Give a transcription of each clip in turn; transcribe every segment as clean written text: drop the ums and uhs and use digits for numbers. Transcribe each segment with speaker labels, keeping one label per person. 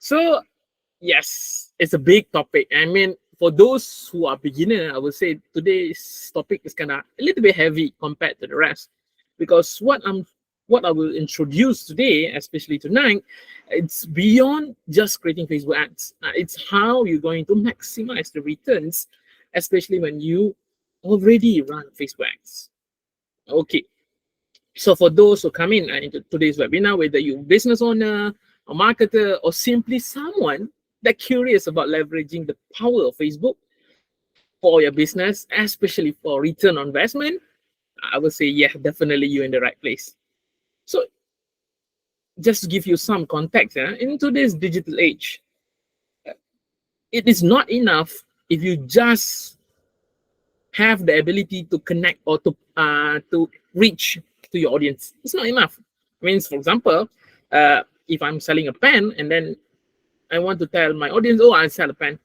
Speaker 1: So yes, it's a big topic. I mean, for those who are beginner, I would say today's topic is kind of a little bit heavy compared to the rest, because what I will introduce today, especially tonight, it's beyond just creating Facebook ads. It's how you're going to maximize the returns, especially when you already run Facebook ads. Okay, so for those who come in into today's webinar, whether you're a business owner, a marketer, or simply someone that curious about leveraging the power of Facebook for your business, especially for return on investment, I would say, yeah, definitely you're in the right place. So just to give you some context, in today's digital age, it is not enough if you just have the ability to connect or to reach to your audience. It's not enough. It means, for example, if I'm selling a pen and then I want to tell my audience, oh, I sell a pen.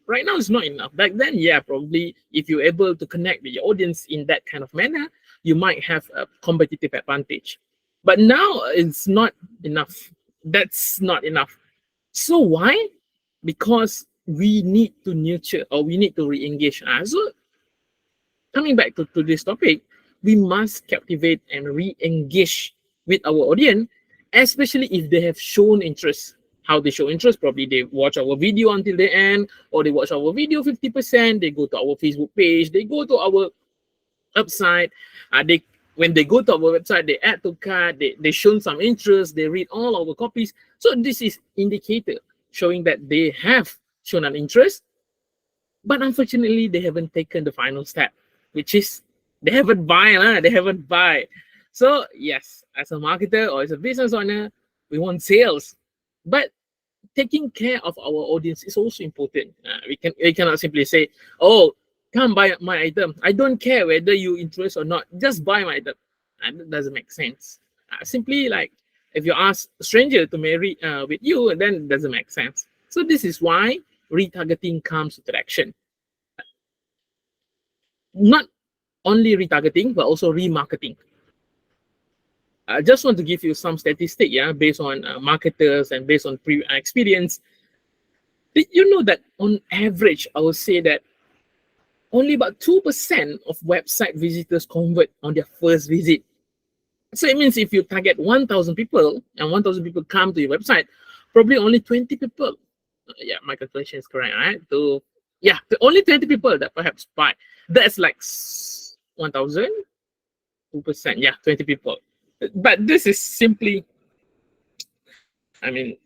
Speaker 1: Right now, it's not enough. Back then, yeah, probably if you're able to connect with your audience in that kind of manner, you might have a competitive advantage. But now it's not enough. That's not enough. So why? Because we need to nurture, or we need to re-engage. So coming back to this topic, we must captivate and re-engage with our audience, especially if they have shown interest. How they show interest? Probably they watch our video until the end, or they watch our video 50%, they go to our Facebook page, they go to our website, when they go to our website, they add to cart, they shown some interest, they read all our copies. So this is indicator showing that they have shown an interest, but unfortunately they haven't taken the final step, which is they haven't buy. So yes, as a marketer or as a business owner, we want sales, but taking care of our audience is also important. We cannot simply say, oh, come buy my item. I don't care whether you interest or not, just buy my item. And that doesn't make sense. Simply like if you ask a stranger to marry with you, then it doesn't make sense. So this is why retargeting comes into action. Not only retargeting, but also remarketing. I just want to give you some statistic, based on marketers and based on experience. Did you know that on average, I would say that only about 2% of website visitors convert on their first visit? So it means if you target 1,000 people and 1,000 people come to your website, probably only 20 people, yeah, my calculation is correct, right? Only 20 people that perhaps buy. That's like 1,000, 2%, yeah, 20 people. But this is simply, I mean,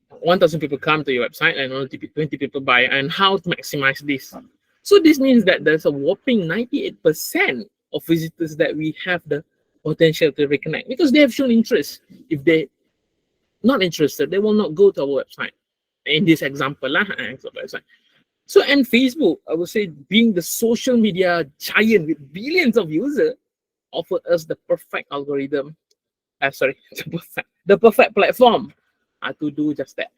Speaker 1: 1,000 people come to your website and only 20 people buy, and how to maximize this. So this means that there's a whopping 98% of visitors that we have the potential to reconnect because they have shown interest. If they're not interested, they will not go to our website. In this example, website. So, and Facebook, I would say, being the social media giant with billions of users, offer us the perfect algorithm. The perfect platform to do just that.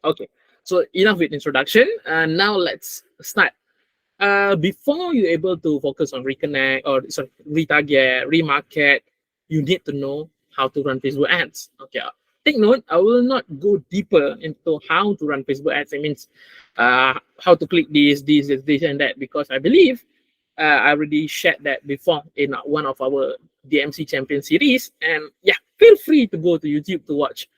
Speaker 1: Okay, so enough with introduction. Now let's start. Before you're able to focus on reconnect or retarget, remarket, you need to know how to run Facebook ads. Okay, take note, I will not go deeper into how to run Facebook ads. It means how to click this, and that, because I believe I already shared that before in one of our DMChampion series. And yeah, feel free to go to YouTube to watch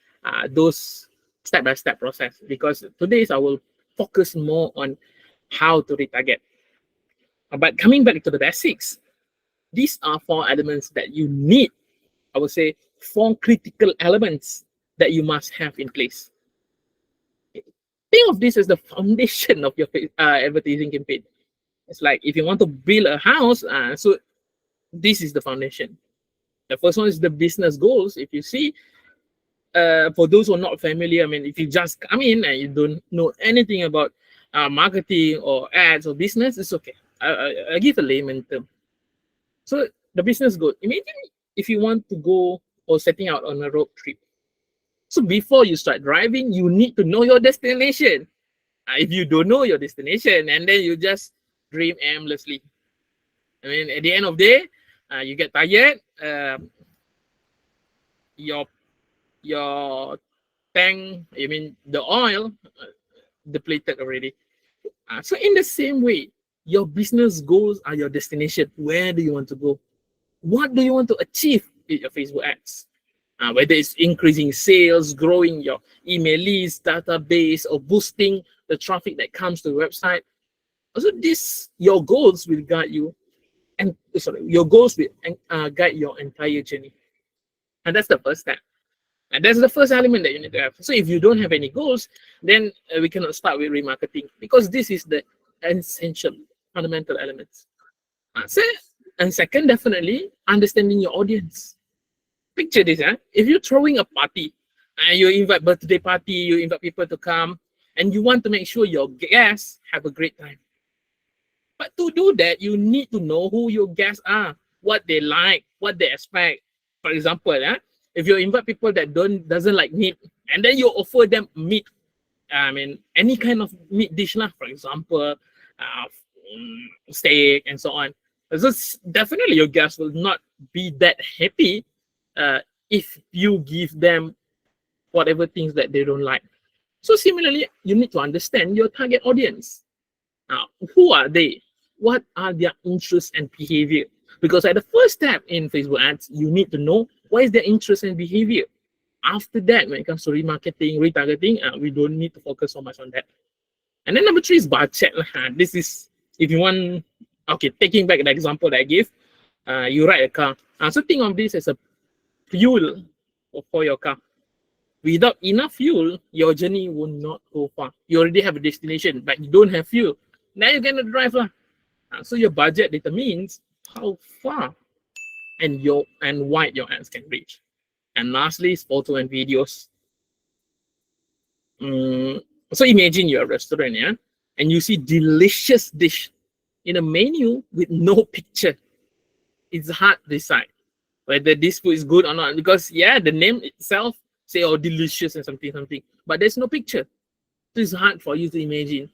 Speaker 1: those step-by-step process, because today's I will focus more on how to retarget. But coming back to the basics, these are 4 elements that you need. I would say 4 critical elements that you must have in place. Think of this as the foundation of your advertising campaign. It's like if you want to build a house, so this is the foundation. The first one is the business goals. If you see, for those who are not familiar, I mean, if you just come in and you don't know anything about marketing or ads or business, it's okay. I give a layman term. So the business goal. Imagine if you want to go or setting out on a road trip. So before you start driving, you need to know your destination. If you don't know your destination, and then you just dream aimlessly. I mean, at the end of the day, you get tired. Your tank, I mean the oil, depleted already. So in the same way, your business goals are your destination. Where do you want to go? What do you want to achieve with your Facebook ads? Whether it's increasing sales, growing your email list, database, or boosting the traffic that comes to the website. So your goals will guide you, and your goals will guide your entire journey. And that's the first step. And that's the first element that you need to have. So if you don't have any goals, then we cannot start with remarketing, because this is the essential, fundamental elements. And second, definitely understanding your audience. Picture this, if you're throwing a party and you invite birthday party, you invite people to come, and you want to make sure your guests have a great time. But to do that, you need to know who your guests are, what they like, what they expect. For example, if you invite people that doesn't like meat, and then you offer them meat, I mean any kind of meat dish, for example, steak and so on. So definitely your guests will not be that happy if you give them whatever things that they don't like. So similarly, you need to understand your target audience. Now, who are they? What are their interests and behavior? Because at the first step in Facebook ads, you need to know what is their interest and behavior. After that, when it comes to remarketing, retargeting, we don't need to focus so much on that. And then number 3 is budget. This is, if you want, okay, taking back the example that I gave, you ride a car. So think of this as a fuel for your car. Without enough fuel, your journey will not go far. You already have a destination, but you don't have fuel. Now you're gonna drive. So your budget determines how far and wide your ads can reach. And lastly is photo and videos. So imagine you're a restaurant, and you see delicious dish in a menu with no picture. It's hard to decide whether this food is good or not, because the name itself say delicious and something, but there's no picture. So it's hard for you to imagine.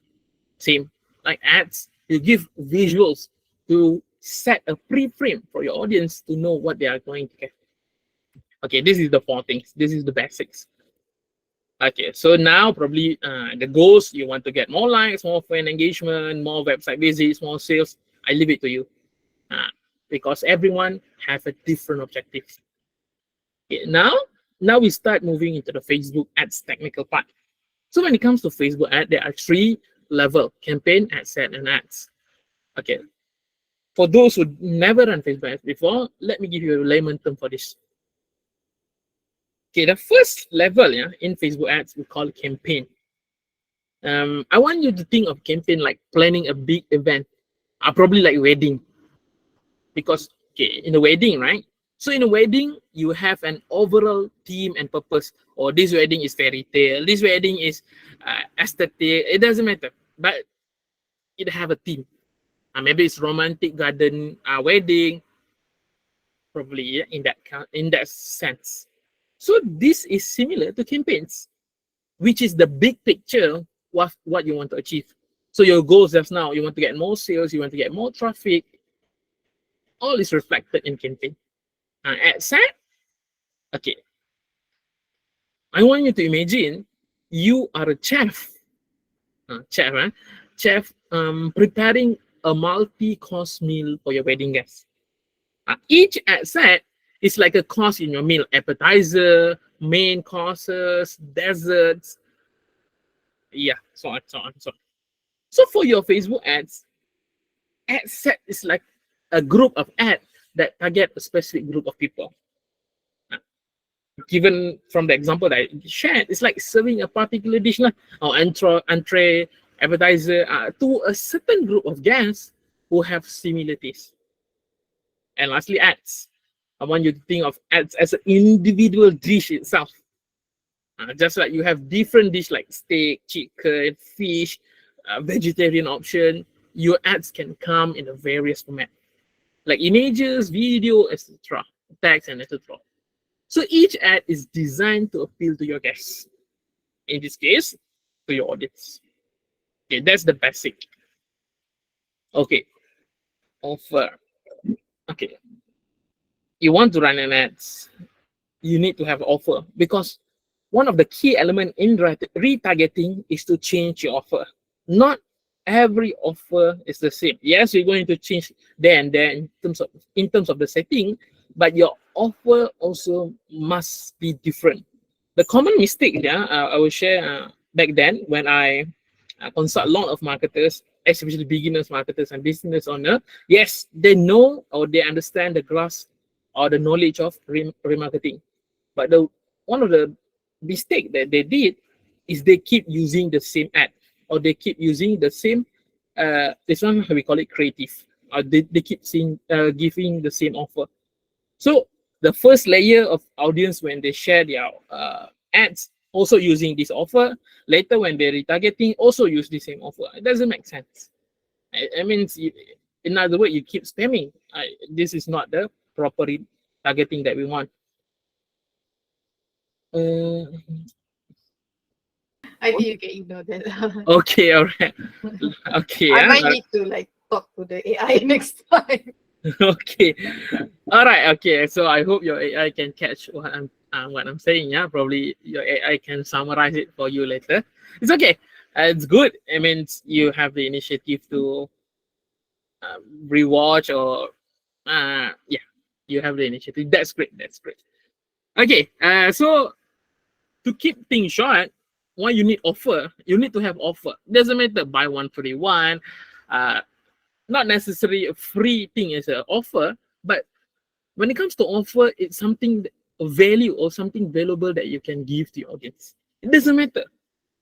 Speaker 1: Same like ads, you give visuals to set a pre-frame for your audience to know what they are going to get. Okay, this is the 4 things. This is the basics. Okay, so now probably the goals, you want to get more likes, more fan engagement, more website visits, more sales. I leave it to you, because everyone have a different objective. Okay, now we start moving into the Facebook ads technical part. So when it comes to Facebook ad, there are 3 levels: campaign, ad set, and ads. Okay, for those who never run Facebook ads before, let me give you a layman term for this. Okay, the first level in Facebook ads we call campaign. I want you to think of campaign like planning a big event, probably like wedding. Because in a wedding, right? So in a wedding, you have an overall theme and purpose. Or this wedding is fairy tale. This wedding is aesthetic. It doesn't matter, but it have a theme. Maybe it's romantic garden wedding. Probably in that sense. So this is similar to campaigns, which is the big picture of what you want to achieve. So your goals just now, you want to get more sales, you want to get more traffic. All is reflected in campaign. Ad set, okay. I want you to imagine you are a chef. Chef preparing a multi-course meal for your wedding guests. Each ad set is like a course in your meal: appetizer, main courses, desserts, so on. So for your Facebook ads, ad set is like a group of ads that target a specific group of people. Given from the example that I shared, it's like serving a particular dish or entree, appetizer to a certain group of guests who have similar tastes. And lastly, ads. I want you to think of ads as an individual dish itself. Just like you have different dish like steak, chicken, fish, vegetarian option, your ads can come in a various format, like images, video, etc., text, and etc. So each ad is designed to appeal to your guests. In this case, to your audience. Okay, that's the basic. Okay, offer. Okay, you want to run an ads, you need to have offer, because one of the key elements in retargeting is to change your offer. Not every offer is the same. Yes, you're going to change there and there in terms of the setting, but your offer also must be different. The common mistake, I will share back then when I consult a lot of marketers, especially beginners marketers and business owner. Yes, they know or they understand the grasp or the knowledge of remarketing, but the one of the mistake that they did is they keep using the same ad, or they keep using the same this one we call it creative, or they keep seeing giving the same offer. So the first layer of audience, when they share their ads also using this offer, later when they're retargeting also use the same offer, it doesn't make sense. I mean, in other words, you keep spamming. This is not the proper targeting that we want.
Speaker 2: I think you can ignore that.
Speaker 1: Okay, all right. Okay,
Speaker 2: I might need to like talk to the AI next time.
Speaker 1: okay, all right. Okay, so I hope your AI can catch what I'm saying. Yeah, probably your AI can summarize it for you later. It's okay. It's good. I mean, you have the initiative to rewatch, or yeah, you have the initiative. That's great. That's great. Okay. So to keep things short, why you need offer? You need to have offer. Doesn't matter buy one free one. Not necessarily a free thing as an offer, but when it comes to offer, it's something of value or something valuable that you can give to your audience. It doesn't matter.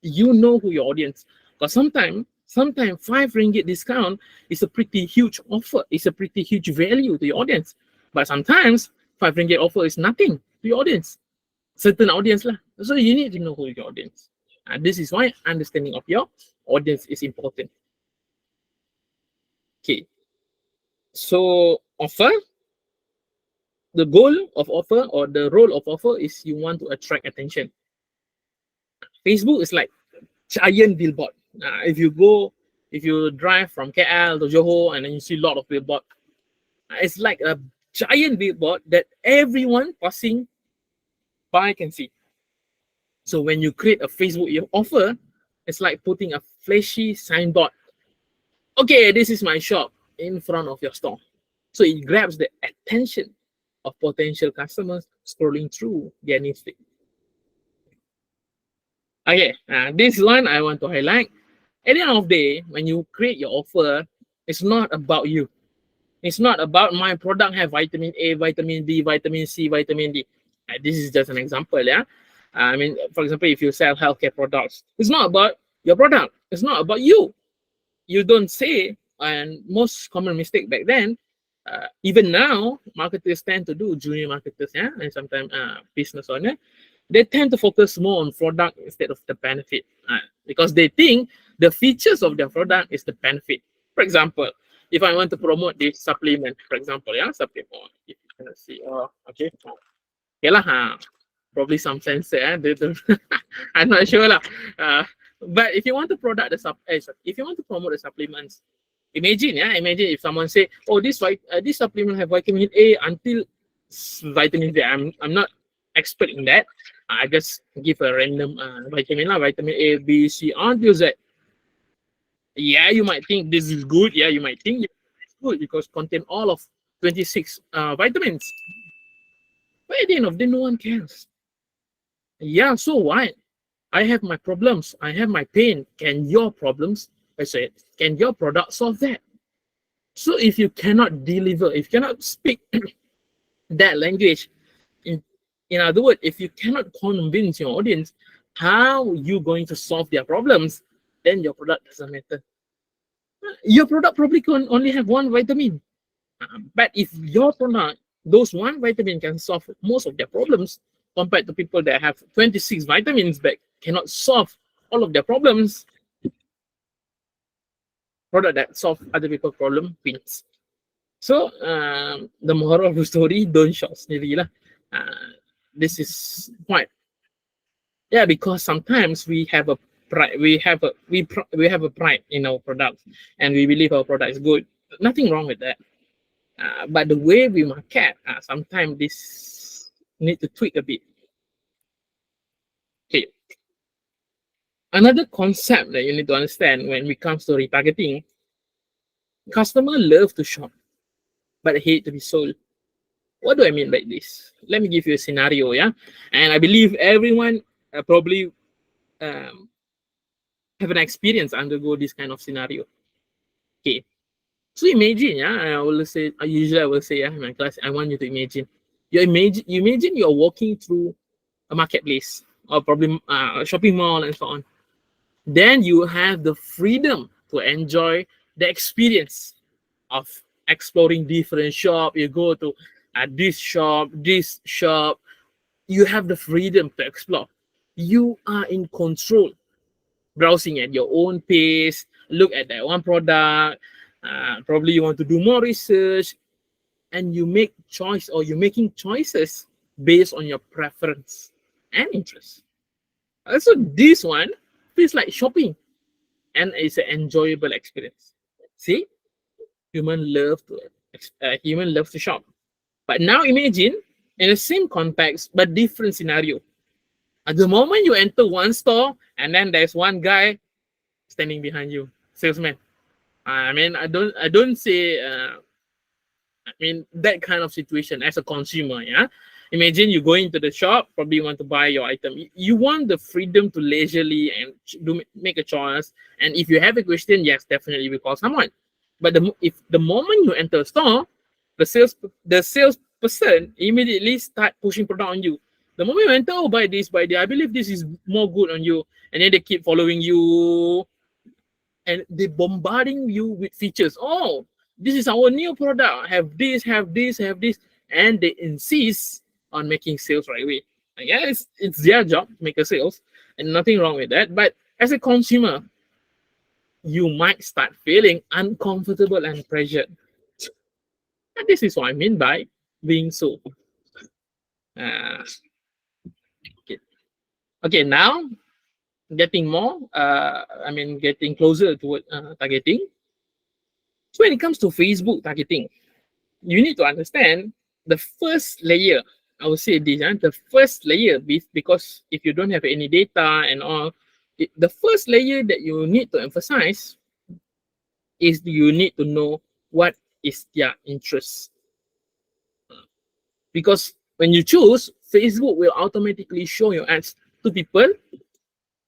Speaker 1: You know who your audience. Because sometimes ₱5 discount is a pretty huge offer. It's a pretty huge value to your audience. But sometimes ringgit offer is nothing to your audience. Certain audience lah. So you need to know who your audience. And this is why understanding of your audience is important. Okay. So offer, the goal of offer or the role of offer is you want to attract attention. Facebook is like giant billboard. If you drive from KL to Johor and then you see a lot of billboard, it's like a giant billboard that everyone passing by can see. So when you create a Facebook offer, it's like putting a flashy signboard. Okay, this is my shop in front of your store. So it grabs the attention of potential customers scrolling through their newsfeed. Okay, this one I want to highlight. At the end of the day, when you create your offer, it's not about you. It's not about my product have vitamin A, vitamin B, vitamin C, vitamin D. This is just an example, yeah. I mean, for example, if you sell healthcare products, it's not about your product. It's not about you. You don't say, and most common mistake back then, even now, marketers tend to do, junior marketers, yeah, and sometimes business owner, they tend to focus more on product instead of the benefit, because they think the features of their product is the benefit. For example, if I want to promote this supplement, for example, yeah, supplement, if you can see, okay, okay lah, probably some sensor, I'm not sure lah. But if you want to if you want to promote the supplements, imagine if someone say, oh, this supplement have vitamin A until vitamin Z. I'm not expert in that. I just give a random vitamin A, B, C until Z. Yeah, you might think this is good. Yeah, you might think it's good because contain all of 26 vitamins. But at the end of the day, no one cares. Yeah, so what? I have my problems. I have my pain. Can your problems, can your product solve that? So if you cannot deliver, if you cannot speak that language, in other words, if you cannot convince your audience how you going to solve their problems, then your product doesn't matter. Your product probably can only have one vitamin. But if your product, those one vitamin can solve most of their problems, compared to people that have 26 vitamins but cannot solve all of their problems, product that solve other people's problem wins. So the moral of the story, don't short sendiri lah. This is quite, yeah, because sometimes we have a pride, we have a pride in our product, and we believe our product is good. Nothing wrong with that. But the way we market, sometimes this need to tweak a bit. Another concept that you need to understand when it comes to retargeting, customer love to shop, but hate to be sold. What do I mean by this? Let me give you a scenario, yeah? And I believe everyone probably um, have an experience undergo this kind of scenario. Okay. So imagine, yeah, I will say, yeah, in my class, I want you to imagine. You imagine you're walking through a marketplace or probably a shopping mall and so on. Then you have the freedom to enjoy the experience of exploring different shop. You go to this shop, this shop. You have the freedom to explore. You are in control, browsing at your own pace. Look at that one product. Probably you want to do more research, and you make choice or you're making choices based on your preference and interest. So this one feels like shopping and it's an enjoyable experience. See, human love to shop. But now imagine in the same context but different scenario. At the moment you enter one store and then there's one guy standing behind you, salesman. I don't say that kind of situation as a consumer, yeah. Imagine you go into the shop, probably you want to buy your item. You want the freedom to leisurely and make a choice. And if you have a question, yes, definitely we call someone. But if the moment you enter a store, the salesperson immediately start pushing product on you. The moment you enter, oh, buy this, buy that. I believe this is more good on you, and then they keep following you and they bombarding you with features. Oh, this is our new product. Have this, have this, have this, and they insist on making sales right away. Yeah, it's their job to make a sales, and nothing wrong with that. But as a consumer, you might start feeling uncomfortable and pressured. And this is what I mean by being so. Okay. Okay, now getting more. Getting closer toward targeting. So when it comes to Facebook targeting, you need to understand the first layer. I would say this, the first layer, because if you don't have any data and all, the first layer that you need to emphasize is you need to know what is their interest. Because when you choose, Facebook will automatically show your ads to people,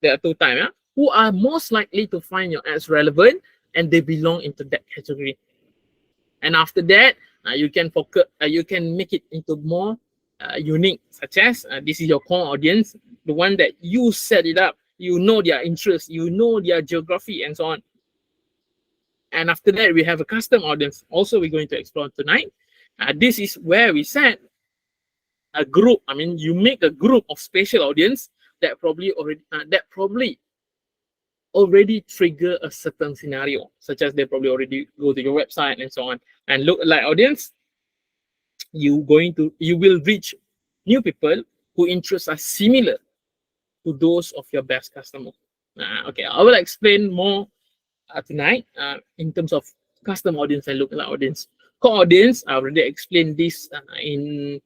Speaker 1: there are two times, yeah, who are most likely to find your ads relevant and they belong into that category. And after that, you can focus. You can make it into more unique, such as this is your core audience, the one that you set it up. You know their interests, you know their geography, and so on. And after that, we have a custom audience. Also, we're going to explore tonight. This is where we set a group. You make a group of special audience that probably already trigger a certain scenario, such as they probably already go to your website and so on. And lookalike audience, you will reach new people who interests are similar to those of your best customer. Okay, I will explain more tonight in terms of custom audience and lookalike audience. Core audience, I already explained this in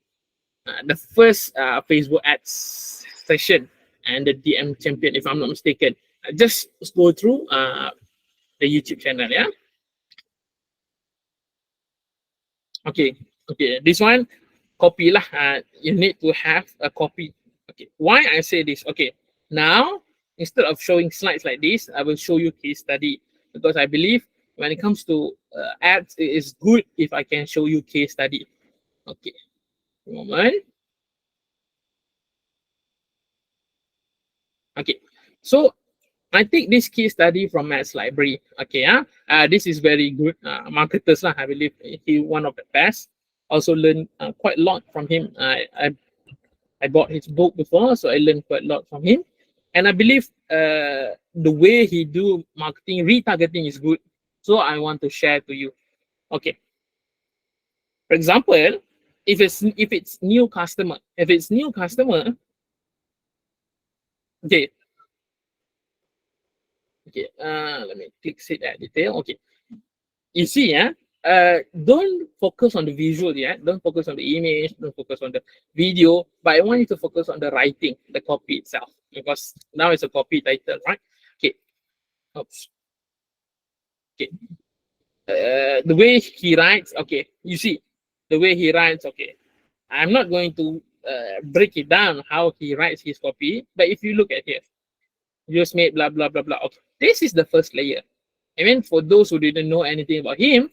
Speaker 1: the first Facebook ads session and the DMChampion, if I'm not mistaken. Just go through the YouTube channel, yeah. Okay, this one copy lah. You need to have a copy. Okay, why I say this? Okay, now instead of showing slides like this, I will show you case study, because I believe when it comes to ads, it is good if I can show you case study. Okay, moment. Okay, so I take this case study from Matt's library. Okay, this is very good marketers lah. I believe he one of the best. Also learned quite a lot from him. I bought his book before, so I learned quite a lot from him. And I believe the way he do marketing, retargeting is good. So I want to share to you. Okay. For example, if it's new customer, okay. Okay, let me click see that detail. Okay. You see, don't focus on the visual yet. Don't focus on the image. Don't focus on the video. But I want you to focus on the writing, the copy itself, because now it's a copy title, right? Okay. Oops. Okay. The way he writes, okay. You see, the way he writes, okay. I'm not going to break it down how he writes his copy, but if you look at here, just made blah blah blah blah. Okay, this is the first layer. I mean, for those who didn't know anything about him,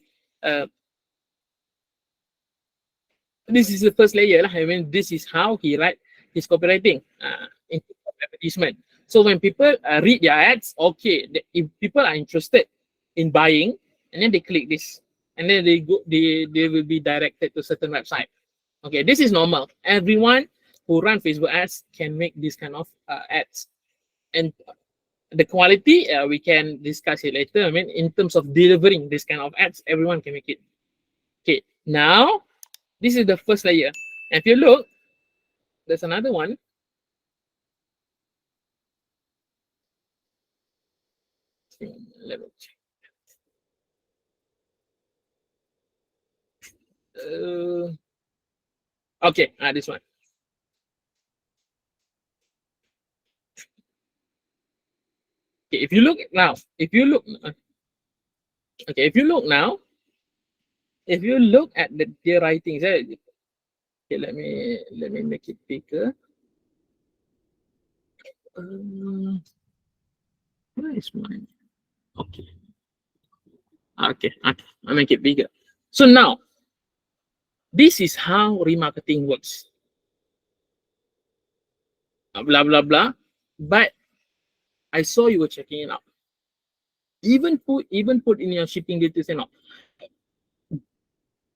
Speaker 1: this is the first layer. I mean, this is how he write his copywriting in advertisement. So when people read their ads, okay, if people are interested in buying, and then they click this, and then they will be directed to certain website. Okay, this is normal. Everyone who run Facebook ads can make this kind of ads, and the quality we can discuss it later. I mean, in terms of delivering this kind of ads, everyone can make it. Okay, now this is the first layer. And if you look, there's another one. Let me check. Okay, this one. Okay, if you look now, if you look now, if you look at the writings, okay, let me make it bigger. Where is mine? Okay. Okay, I make it bigger. So now, this is how remarketing works. Blah blah blah. But I saw you were checking it out. Even put in your shipping details and all.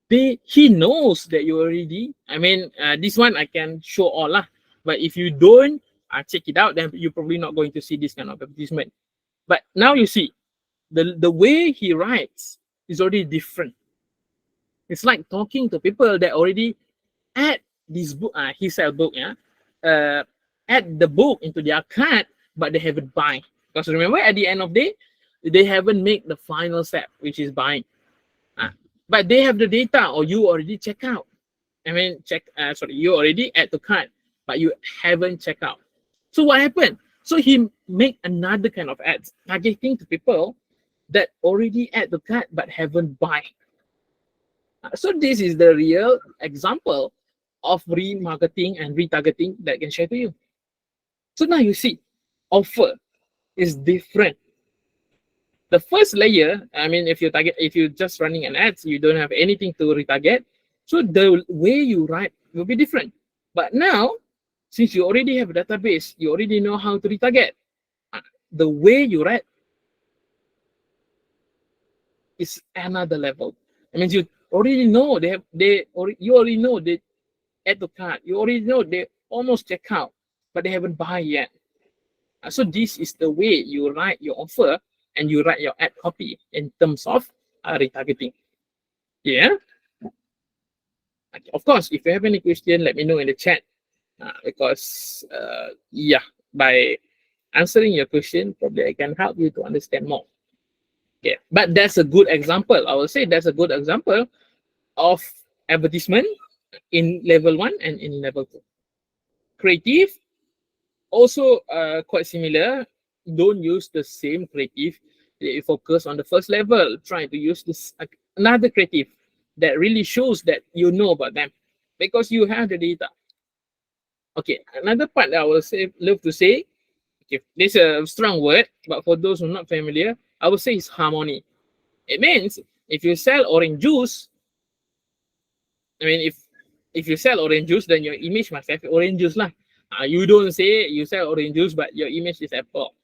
Speaker 1: He knows that you already. I mean, this one I can show all lah. But if you don't check it out, then you're probably not going to see this kind of advertisement. But now you see, the way he writes is already different. It's like talking to people that already add this book, he sell book, add the book into their cart, but they haven't buy. Because remember, at the end of the day, they haven't made the final step, which is buying. But they have the data, or you already check out. I mean, you already add to cart, but you haven't checked out. So what happened? So he make another kind of ads, targeting to people that already add to cart but haven't buy. So this is the real example of remarketing and retargeting that I can share to you. So now you see, offer is different. The first layer, I mean, if you're just running an ads, you don't have anything to retarget. So the way you write will be different. But now, since you already have a database, you already know how to retarget. The way you write is another level. I mean, you already know you already know they add to cart. You already know they almost check out, but they haven't buy yet. So this is the way you write your offer and you write your ad copy in terms of retargeting. Yeah. Of course, if you have any question, let me know in the chat. Because by answering your question, probably I can help you to understand more. Yeah, but that's a good example. I will say that's a good example of advertisement in level 1 and in level 2. Creative, also quite similar. Don't use the same creative. You focus on the first level. Try to use this another creative that really shows that you know about them because you have the data. Okay, another part that I will love to say, okay, this is a strong word, but for those who are not familiar, I would say it's harmony. It means if you sell orange juice, I mean, if you sell orange juice, then your image must have orange juice lah. You don't say you sell orange juice, but your image is apple.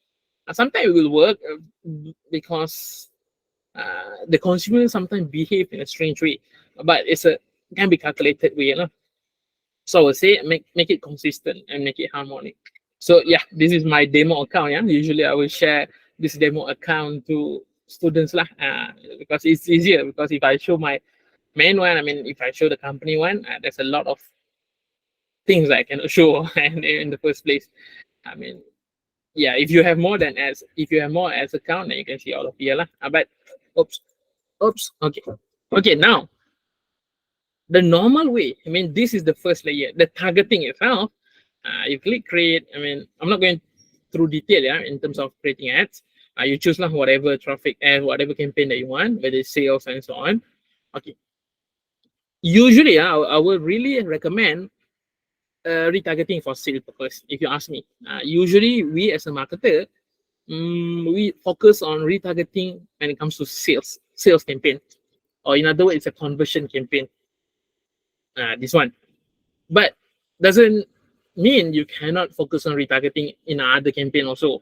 Speaker 1: Sometimes it will work because the consumer sometimes behave in a strange way, but can be calculated way lah. So I would say make it consistent and make it harmonic. So yeah, this is my demo account. Yeah, usually I will share this demo account to students lah, because it's easier. Because if I show my main one, I mean, if I show the company one, there's a lot of things I cannot show in the first place. I mean, yeah, if you have more ads account, then you can see all of here lah. But oops, okay. Okay, now the normal way, I mean, this is the first layer, the targeting itself. You click create. I mean, I'm not going through detail, yeah, in terms of creating ads. You choose like whatever traffic ad, whatever campaign that you want, whether it's sales and so on. Okay. Usually, I would really recommend retargeting for sale purpose. If you ask me, usually we as a marketer, we focus on retargeting when it comes to sales campaign, or in other words, it's a conversion campaign. This one, but doesn't mean you cannot focus on retargeting in other campaign also.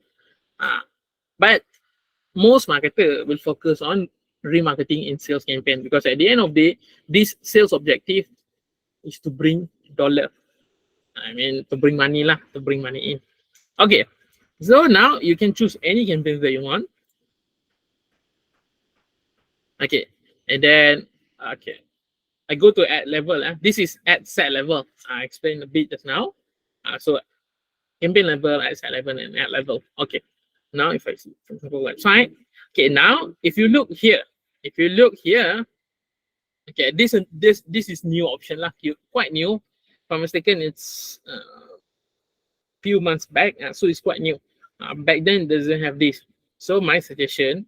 Speaker 1: But most marketer will focus on remarketing in sales campaign, because at the end of the day, this sales objective is to bring dollar. I mean, to bring money lah, to bring money in. Okay, so now you can choose any campaigns that you want. Okay, and then okay, I go to ad level. This is ad set level. I explained a bit just now. So campaign level, ad set level, and ad level. Okay, now if I see, for example, website. Okay, now if you look here, okay, this is new option lah. Quite new. If I'm mistaken, it's few months back, so it's quite new. Back then, it doesn't have this. So my suggestion,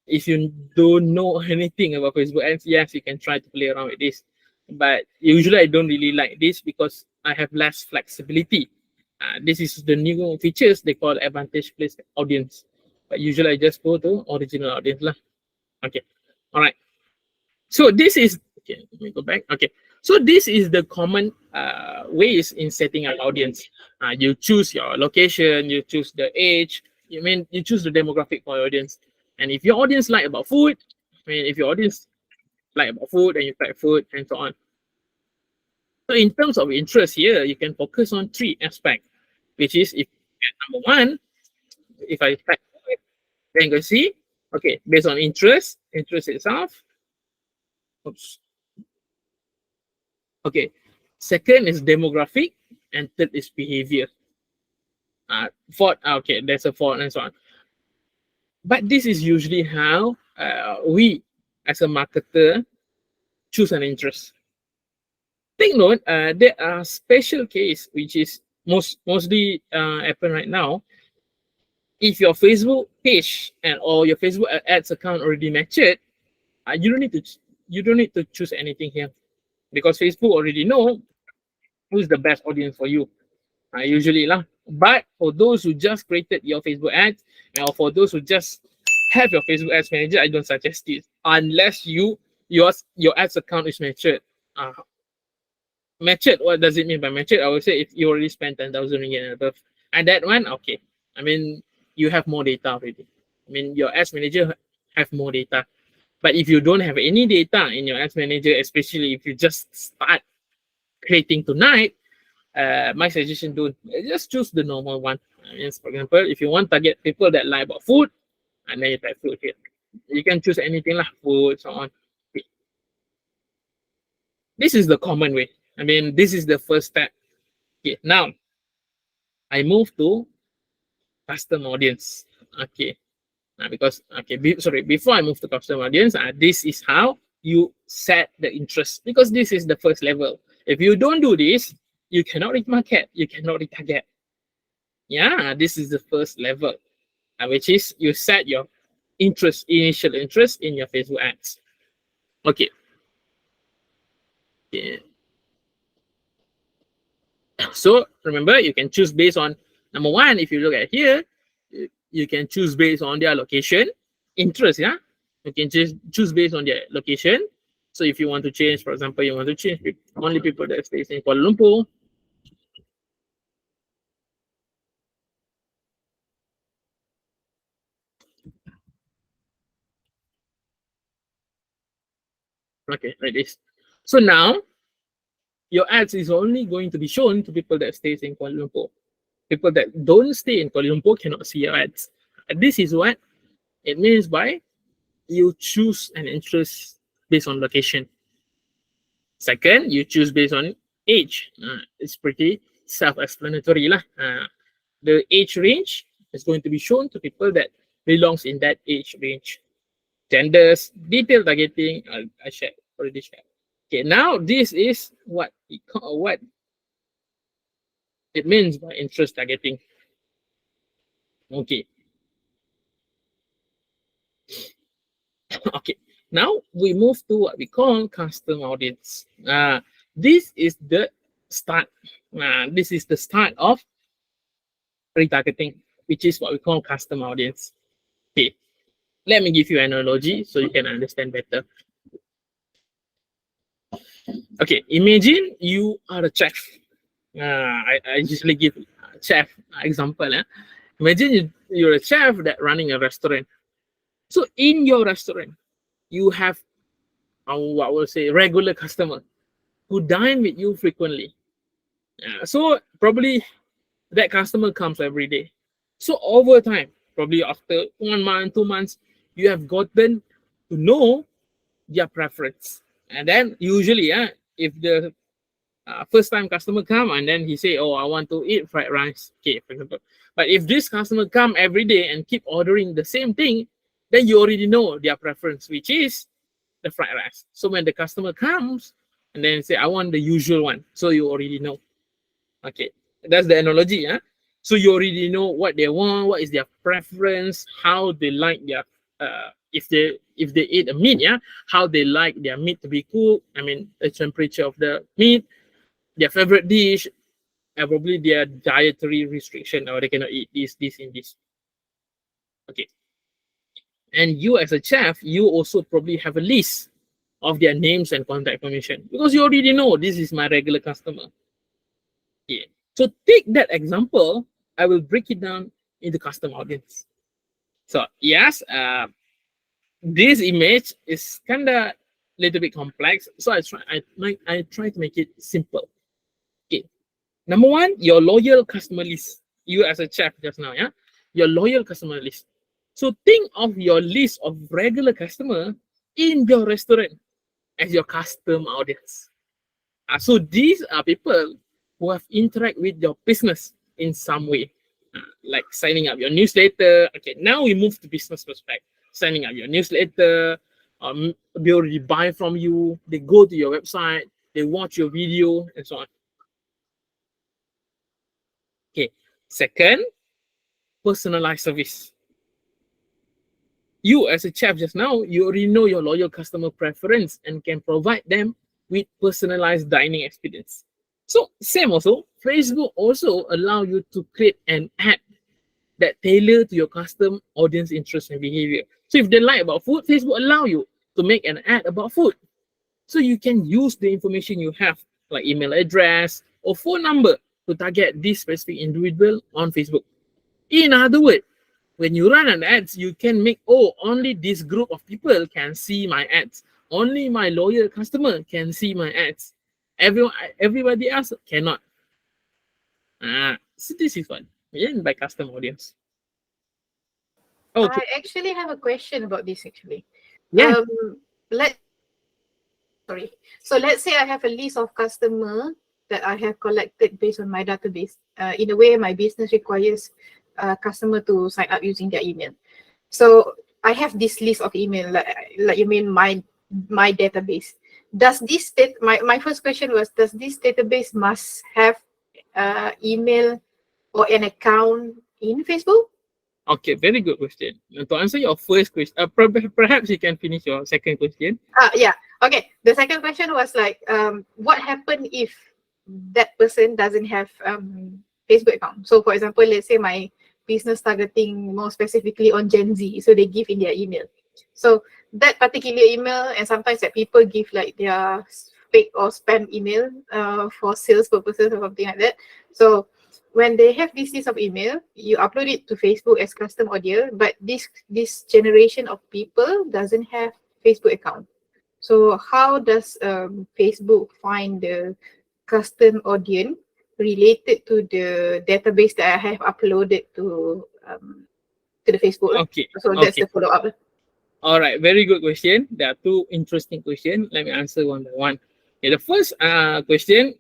Speaker 1: if you don't know anything about Facebook ads, yes, you can try to play around with this. But usually I don't really like this because I have less flexibility. This is the new features they call advantage place audience. But usually I just go to original audience lah. Okay, all right. So this is, okay, let me go back. Okay, so this is the common ways in setting an audience. You choose your location, you choose the age, you choose the demographic for your audience. And if your audience like about food, if your audience like about food and you type food and so on. So in terms of interest here, you can focus on 3 aspects, which is if number 1, if I type food, then you can see, okay, based on interest itself. Oops. Okay, second is demographic, and third is behavior. Fourth, okay, there's a fourth and so on. But this is usually how we, as a marketer, choose an interest. Take note, there are special case which is mostly happen right now. If your Facebook page or your Facebook ads account already matched, you don't need to choose anything here, because Facebook already know who's the best audience for you. Usually lah. But for those who just created your Facebook ads, or for those who just have your Facebook ads manager, I don't suggest this unless your ads account is matured. Matured, what does it mean by matured? I would say if you already spent 10,000 ringgit and above, and that one, okay. I mean, you have more data already. I mean, your ads manager have more data. But if you don't have any data in your ads manager, especially if you just start creating tonight, my suggestion, don't just choose the normal one. I mean, for example, if you want to target people that like about food, and then you type food here. You can choose anything lah, food, so on. Okay. This is the common way. I mean, this is the first step. Okay, now I move to custom audience. Okay, because before I move to custom audience, this is how you set the interest, because this is the first level. If you don't do this, you cannot remarket, you cannot retarget. Yeah, this is the first level, which is you set your initial interest in your Facebook ads. Okay. So remember, you can choose based on number 1. If you look at here, you can choose based on their location, interest. Yeah, you can choose based on their location. So if you want to change, for example, you want to change only people that stays in Kuala Lumpur. Okay, like this. So now your ads is only going to be shown to people that stays in Kuala Lumpur. People that don't stay in Kuala Lumpur cannot see your ads. And this is what it means by you choose an interest based on location. Second, you choose based on age. It's pretty self-explanatory lah. The age range is going to be shown to people that belongs in that age range. genders, detailed targeting. I shared already shared. Okay, now this is what it means by interest targeting. Okay. Okay. Now we move to what we call custom audience. This is the start. This is the start of retargeting, which is what we call custom audience. Okay. Let me give you an analogy so you can understand better. Okay, imagine you are a chef. I usually give chef example. Imagine you're a chef that running a restaurant. So in your restaurant, you have what will say regular customer who dine with you frequently. So probably that customer comes every day. So over time, probably after 1 month, 2 months, you have gotten to know their preference. And then usually, if the first time customer come and then he say, oh, I want to eat fried rice, okay, for example. But if this customer come every day and keep ordering the same thing, then you already know their preference, which is the fried rice. So when the customer comes and then say, I want the usual one, so you already know. Okay, that's the analogy. So you already know what they want, what is their preference, how they like their if they eat a meat, how they like their meat to be cooked. I mean, the temperature of the meat, their favorite dish, and probably their dietary restriction, or they cannot eat this, and this. Okay. And you as a chef, you also probably have a list of their names and contact information because you already know this is my regular customer. Yeah. So take that example, I will break it down into custom audience. So yes, this image is kind of little bit complex. So I try to make it simple. Okay. Number one, your loyal customer list. You as a chef just now, your loyal customer list. So think of your list of regular customer in your restaurant as your custom audience. So these are people who have interact with your business in some way, like signing up your newsletter. Okay, now we move to business perspective. Signing up your newsletter, they already buy from you, they go to your website, they watch your video, and so on. Okay, second, personalized service. You as a chef just now, you already know your loyal customer preference and can provide them with personalized dining experience. So same also, Facebook also allow you to create an ad that tailor to your custom audience interest and behavior. So if they like about food, Facebook allow you to make an ad about food. So you can use the information you have, like email address or phone number, to target this specific individual on Facebook. In other words, when you run an ads, you can make, only this group of people can see my ads. Only my loyal customer can see my ads. Everybody else cannot. So this is what mean by custom audience. Okay.
Speaker 2: I actually have a question about this actually.
Speaker 1: Yeah.
Speaker 2: So let's say I have a list of customer that I have collected based on my database. In a way, my business requires customer to sign up using their email. So I have this list of email, like you mean my database. Does this my first question was, does this database must have email or an account in Facebook?
Speaker 1: Okay, very good question. To answer your first question, perhaps you can finish your second question.
Speaker 2: Yeah. Okay. The second question was like, what happened if that person doesn't have Facebook account? So for example, let's say my business targeting more specifically on Gen Z, so they give in their email. So that particular email, and sometimes that people give like their fake or spam email for sales purposes or something like that. So when they have this list of email, you upload it to Facebook as custom audience, but this generation of people doesn't have Facebook account. So how does Facebook find the custom audience related to the database that I have uploaded to the Facebook?
Speaker 1: Okay.
Speaker 2: So that's the follow-up.
Speaker 1: All right, very good question. There are two interesting questions. Let me answer one by one. Okay, the first question,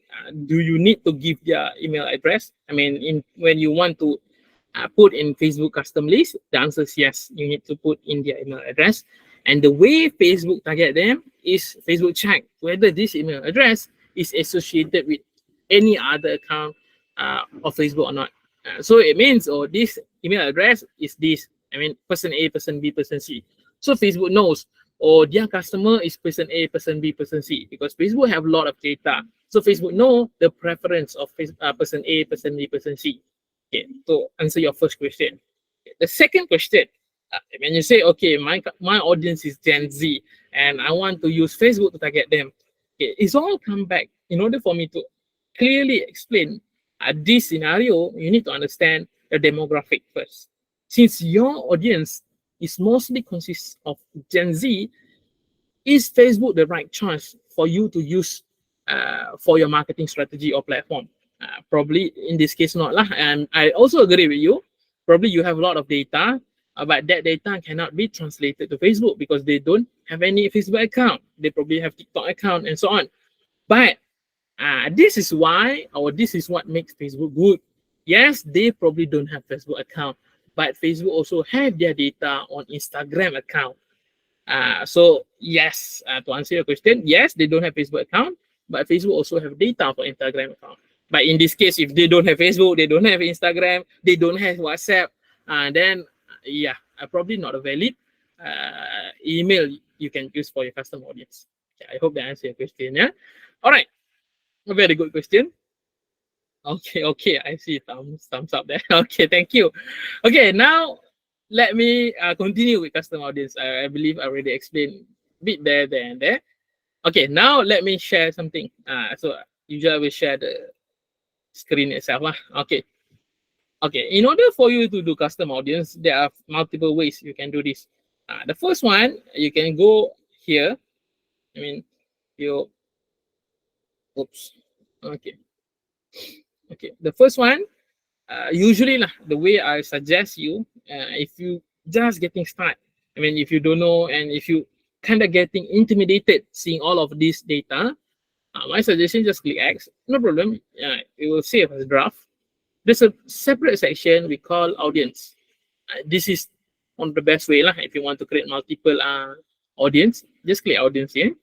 Speaker 1: do you need to give their email address? I mean, when you want to put in Facebook custom list, the answer is yes, you need to put in their email address. And the way Facebook target them is Facebook check whether this email address is associated with any other account of Facebook or not. So it means, oh, this email address is this. I mean, person A, person B, person C. So Facebook knows, oh, their customer is person A, person B, person C, because Facebook have a lot of data. So Facebook know the preference of person A, person B, person C. Okay, to answer your first question. The second question, when you say, okay, my audience is Gen Z and I want to use Facebook to target them, okay, it's all come back. In order for me to clearly explain this scenario, you need to understand the demographic first. Since your audience is mostly consists of Gen Z, is Facebook the right choice for you to use for your marketing strategy or platform? Probably in this case not lah. And I also agree with you. Probably you have a lot of data, but that data cannot be translated to Facebook because they don't have any Facebook account. They probably have TikTok account and so on. But this is why, or this is what makes Facebook good. Yes, they probably don't have Facebook account, but Facebook also have their data on Instagram account. So yes, to answer your question, yes, they don't have Facebook account, but Facebook also have data for Instagram account. But in this case, if they don't have Facebook, they don't have Instagram, they don't have WhatsApp, then yeah, probably not a valid email you can use for your custom audience. Okay, I hope that answers your question. Yeah. All right. A very good question. Okay, I see thumbs up there. Okay, thank you. Okay, now let me continue with custom audience. I believe I already explained a bit there, and there. Okay, now let me share something. So usually I will share the screen itself. Okay. In order for you to do custom audience, there are multiple ways you can do this. The first one, you can go here. I mean, oops. Okay. The first one, usually the way I suggest you, if you just getting started, I mean, if you don't know and if you kind of getting intimidated seeing all of this data, my suggestion, just click X, no problem. It will save as a draft. There's a separate section we call audience. This is one of the best way lah. If you want to create multiple audience, just click audience here.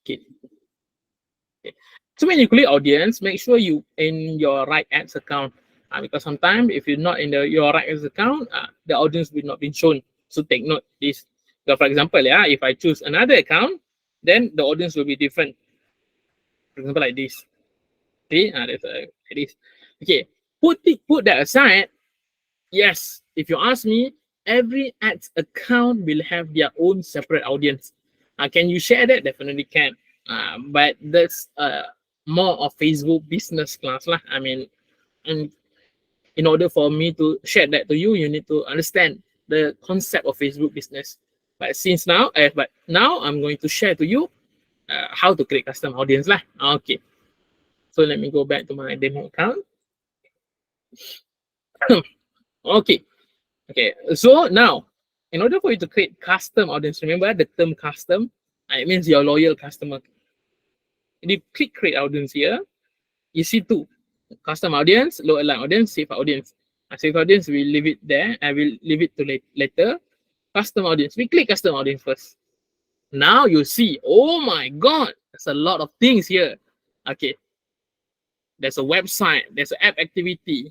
Speaker 1: Okay. So when you click audience, make sure you in your right ads account, because sometimes if you're not in your right ads account, the audience will not be shown. So take note this. So for example, if I choose another account, then the audience will be different. For example, like this. See, there's like this. Okay, put that aside. Yes, if you ask me, every ads account will have their own separate audience. Can you share that? Definitely can. But that's more of Facebook business class lah. I mean, and in order for me to share that to you, you need to understand the concept of Facebook business. But now I'm going to share to you how to create custom audience lah. Okay. So let me go back to my demo account. Okay. So now, in order for you to create custom audience, remember the term custom, it means your loyal customer. If you click create audience here, you see two: custom audience, low align audience, save audience. Save audience, we leave it there. I will leave it to later. Custom audience, we click custom audience first. Now you see, oh my God, there's a lot of things here. Okay. There's a website, there's an app activity.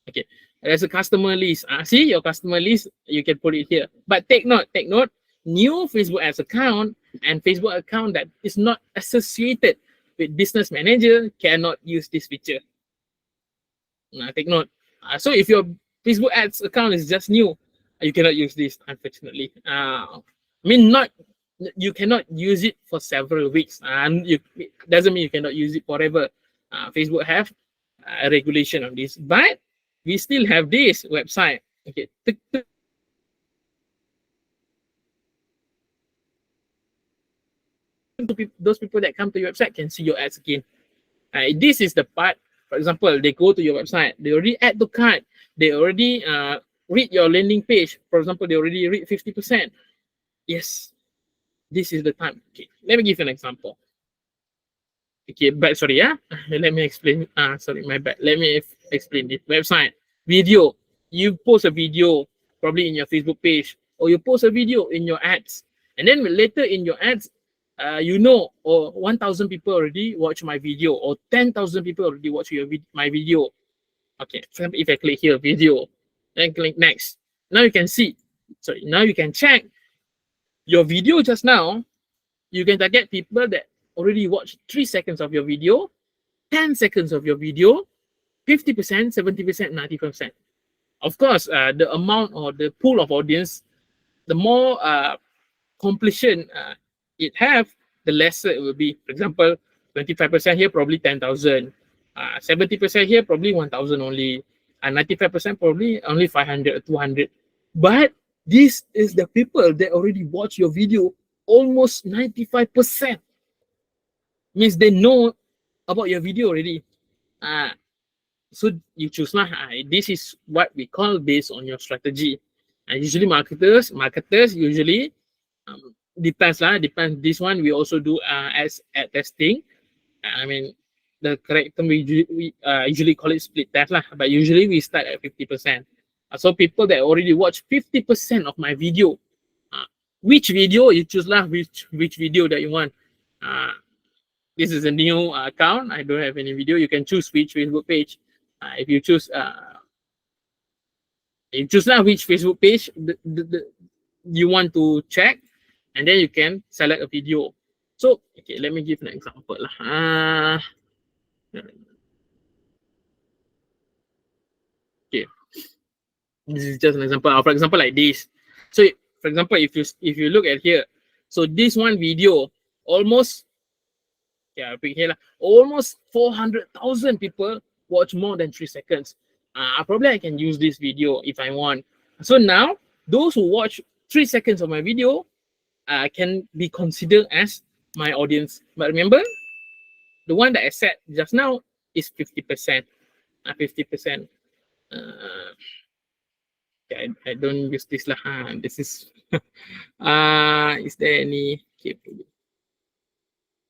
Speaker 1: Okay, there's a customer list. See your customer list, you can put it here. But take note, new Facebook ads account and Facebook account that is not associated with business manager cannot use this feature. Now take note. So if your Facebook ads account is just new, you cannot use this, unfortunately. You cannot use it for several weeks, and it doesn't mean you cannot use it forever. Facebook have a regulation on this, but we still have this website. Okay, those people that come to your website can see your ads again. This is the part. For example, they go to your website, they already add to cart, they already read your landing page. For example, they already read 50%. Yes, this is the time. Okay, let me give you an example. Okay, but sorry, let me explain. Sorry, my bad. Let me explain this. Website, video. You post a video. probably in your Facebook page, or you post a video in your ads, and then later in your ads, you know, or 1,000 people already watch my video, or 10,000 people already watch my video. Okay, for example, if I click here, video, then click next. Now you can see, sorry, now you can check your video just now. You can target people that already watched 3 seconds of your video, 10 seconds of your video, 50%, 70%, 90%. Of course, the amount or the pool of audience, the more completion it have, the lesser it will be. For example, 25% here, probably 10,000. 70% here, probably 1,000 only. And 95% probably only 500 or 200. But this is the people that already watch your video almost 95%. Means they know about your video already. So you choose lah. This is what we call based on your strategy. Usually marketers usually depends. This one we also do as ad testing. I mean, the correct term we usually call it split test lah. But usually we start at 50%. So people that already watch 50% of my video, which video you choose lah, which video that you want. This is a new account. I don't have any video. You can choose which Facebook page. If you choose lah which Facebook page you want to check, and then you can select a video. So okay, let me give an example lah. Okay, this is just an example. For example, like this. So for example, if you look at here, so this one video almost, yeah, pick here lah, almost 400,000 people watch more than 3 seconds. Probably I can use this video if I want. So now those who watch 3 seconds of my video can be considered as my audience. But remember, the one that I said just now is 50%. 50%. Okay, I don't use this lah. This is is there any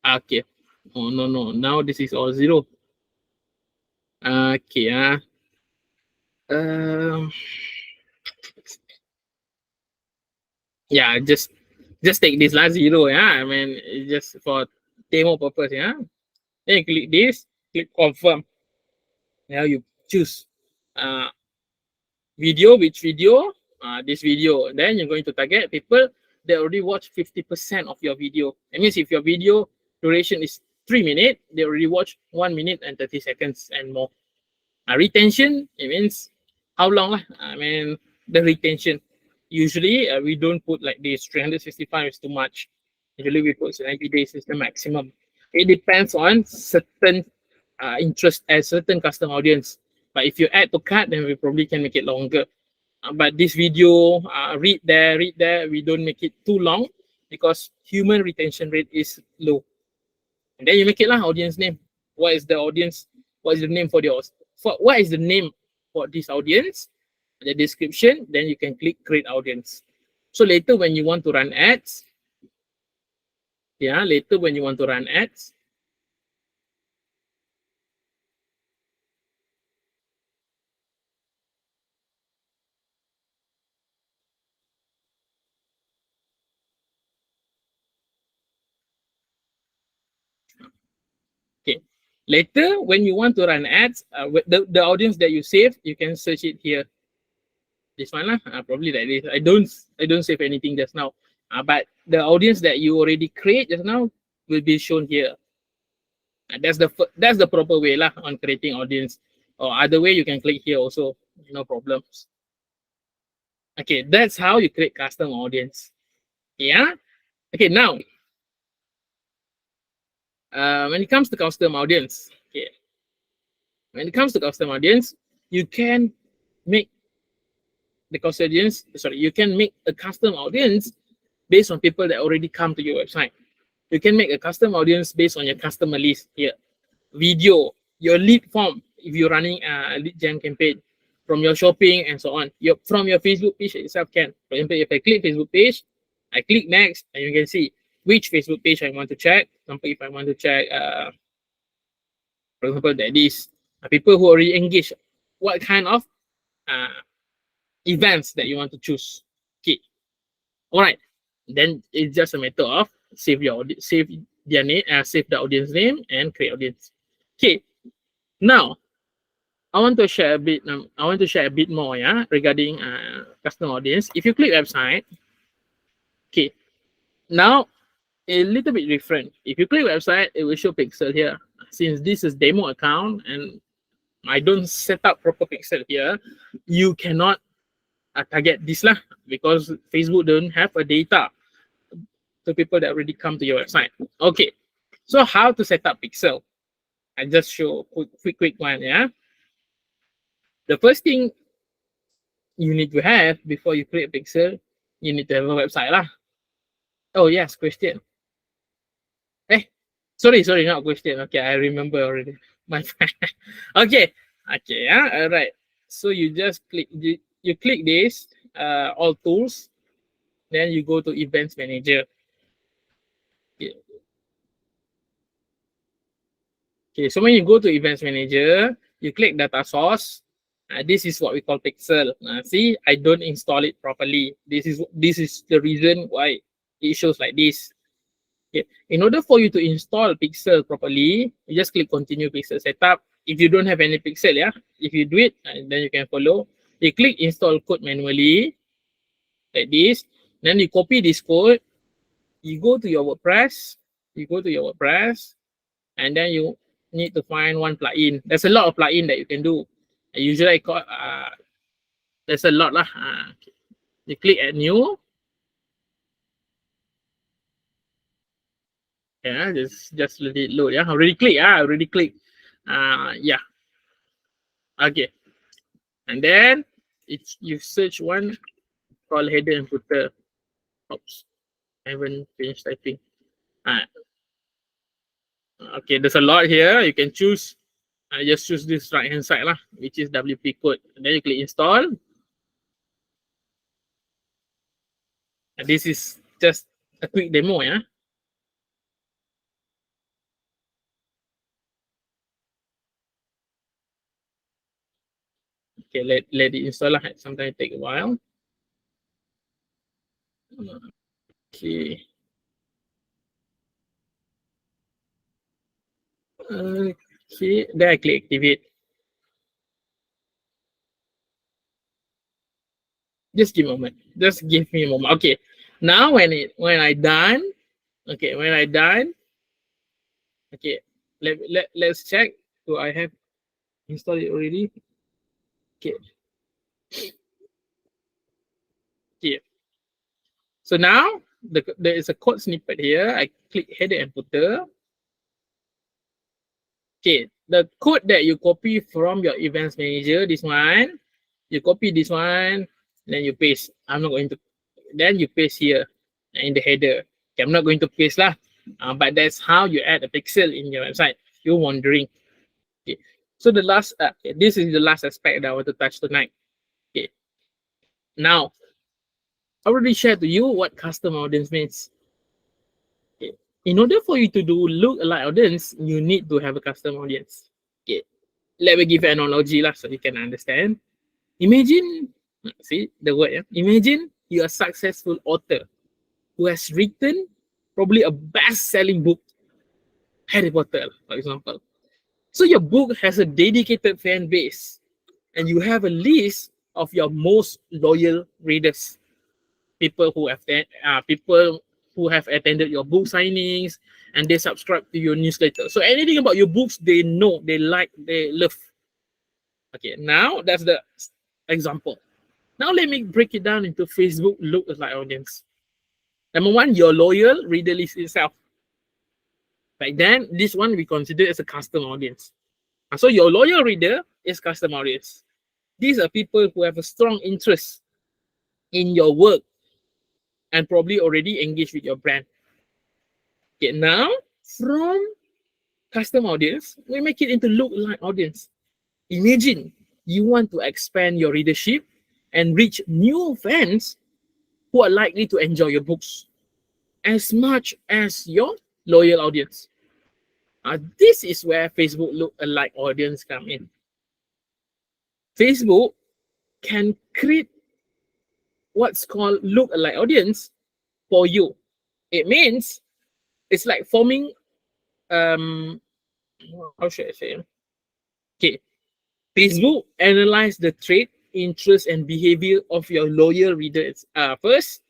Speaker 1: okay? Oh no, now this is all zero. Okay, yeah, just take this last zero, yeah. I mean, just for demo purpose, yeah. Then you click this, click confirm. Now you choose video, which video? This video. Then you're going to target people that already watch 50% of your video. That means if your video duration is 3 minutes, they already watch 1 minute and 30 seconds and more. Retention, it means how long lah? I mean, the retention. Usually, we don't put like this. 365 is too much. Usually, we put 90 days is the maximum. It depends on certain interest as certain custom audience. But if you add to cart, then we probably can make it longer. But this video, read there, we don't make it too long because human retention rate is low. And then you make it lah, audience name. What is the audience? What is the name for the what is the name for this audience? The description, then you can click create audience. So later when you want to run ads, okay. Later, when you want to run ads, the audience that you save, you can search it here. This one lah, probably like this. I don't save anything just now. But the audience that you already create just now will be shown here. That's the proper way lah on creating audience. Or other way, you can click here also, no problems. Okay, that's how you create custom audience. Yeah. Okay, now when it comes to custom audience, okay, you can make the custom audience. Sorry, you can make a custom audience based on people that already come to your website. You can make a custom audience based on your customer list here. Video, your lead form, if you're running a lead gen campaign, from your shopping and so on. From your Facebook page itself can. For example, if I click Facebook page, I click next, and you can see which Facebook page I want to check. For example, if I want to check, for example, that is people who already engaged, what kind of events that you want to choose. Okay. All right. Then it's just a matter of save their name, save the audience name, and create audience. Okay. Now I want to share a bit. More, yeah, regarding custom audience. If you click website, okay. Now a little bit different. If you click website, it will show pixel here. Since this is demo account and I don't set up proper pixel here, you cannot target this lah, because Facebook don't have a data to people that already come to your website. Okay, so how to set up pixel? I just show quick one, yeah. The first thing you need to have before you create pixel, you need to have a website lah. Oh yes, question. Sorry, not question. Okay, I remember already. My friend. Okay, yeah, all right. So you just click this, all tools, then you go to events manager. Okay, so when you go to events manager, you click data source. This is what we call pixel. See, I don't install it properly. This is the reason why it shows like this. Okay. In order for you to install pixel properly, you just click continue pixel setup. If you don't have any pixel, yeah, if you do it, then you can follow. You click install code manually, like this. Then you copy this code. You go to your WordPress. And then you need to find one plugin. There's a lot of plugin that you can do. Usually I call there's a lot lah. You click add new. Yeah, just let it load. Yeah, already click. Yeah. Okay. And then you search one called header and footer. Oops, I haven't finished typing. Okay, there's a lot here. You can choose. Just choose this right hand side lah, which is WP code. And then you click install. And this is just a quick demo, yeah. Okay, let it install. Sometimes it take a while. Okay. Okay, then I click activate. Just give me a moment. Okay, now when I done, okay, okay, let's check. Do I have installed it already? Okay. Okay. So now there is a code snippet here. I click header and footer. Okay, the code that you copy from your events manager, this one, you copy this one, then you paste. I'm not going to. Then you paste here in the header. Okay, I'm not going to paste lah, but that's how you add a pixel in your website. You're wondering. Okay, so the last, this is the last aspect that I want to touch tonight. Okay, now I already shared to you what custom audience means. Okay, in order for you to do lookalike audience, you need to have a custom audience. Okay, let me give an analogy lah so you can understand. Imagine, see the word, yeah? Imagine you're a successful author who has written probably a best-selling book, Harry Potter, for example. So your book has a dedicated fan base, and you have a list of your most loyal readers, people who have attended your book signings, and they subscribe to your newsletter. So anything about your books, they know, they like, they love. Okay, now that's the example. Now let me break it down into Facebook lookalike audience. Number one, your loyal reader list itself. Right then, this one we consider as a custom audience. So your loyal reader is custom audience. These are people who have a strong interest in your work and probably already engaged with your brand. Okay, now from custom audience, we make it into lookalike audience. Imagine you want to expand your readership and reach new fans who are likely to enjoy your books as much as your loyal audience. This is where Facebook lookalike audience come in. Facebook can create what's called lookalike audience for you. It means it's like forming how should I say? Okay, Facebook analyze the trait, interest, and behavior of your loyal readers first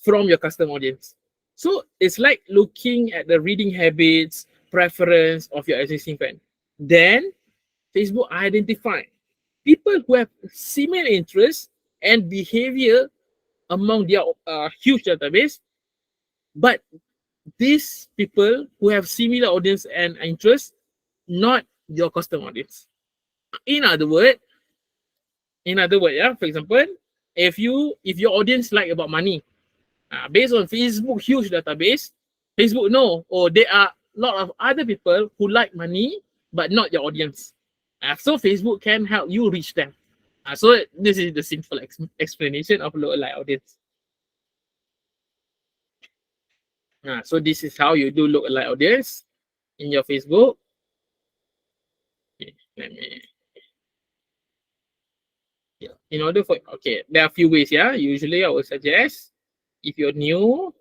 Speaker 1: from your custom audience. So it's like looking at the reading habits, preference of your existing friend. Then Facebook identify people who have similar interests and behavior among their huge database, but these people who have similar audience and interests, not your custom audience. In other words, yeah, for example, if your audience like about money, based on Facebook huge database, Facebook know, or there are a lot of other people who like money but not your audience. So Facebook can help you reach them. So this is the simple explanation of lookalike audience. So this is how you do lookalike audience in your Facebook. Okay, let me. Yeah. In order for there are a few ways. Yeah, usually I would suggest if you're new,